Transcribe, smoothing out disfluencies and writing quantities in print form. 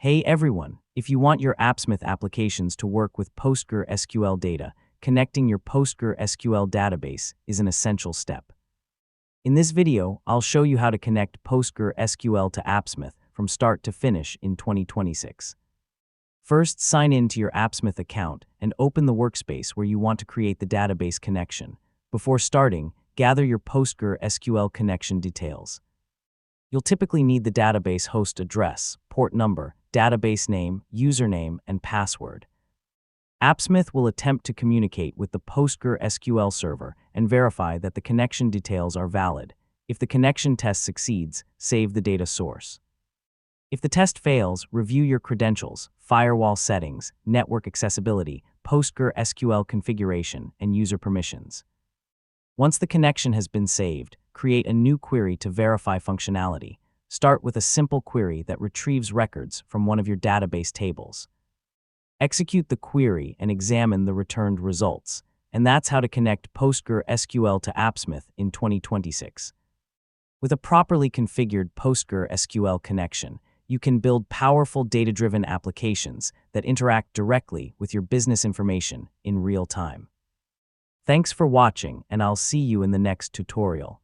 Hey everyone, if you want your Appsmith applications to work with PostgreSQL data, connecting your PostgreSQL database is an essential step. In this video, I'll show you how to connect PostgreSQL to Appsmith from start to finish in 2026. First, sign in to your Appsmith account and open the workspace where you want to create the database connection. Before starting, gather your PostgreSQL connection details. You'll typically need the database host address, port number, database name, username, and password. Appsmith will attempt to communicate with the PostgreSQL server and verify that the connection details are valid. If the connection test succeeds, save the data source. If the test fails, review your credentials, firewall settings, network accessibility, PostgreSQL configuration, and user permissions. Once the connection has been saved, create a new query to verify functionality. Start with a simple query that retrieves records from one of your database tables. Execute the query and examine the returned results. And that's how to connect PostgreSQL to Appsmith in 2026. With a properly configured PostgreSQL connection, you can build powerful data-driven applications that interact directly with your business information in real time. Thanks for watching, and I'll see you in the next tutorial.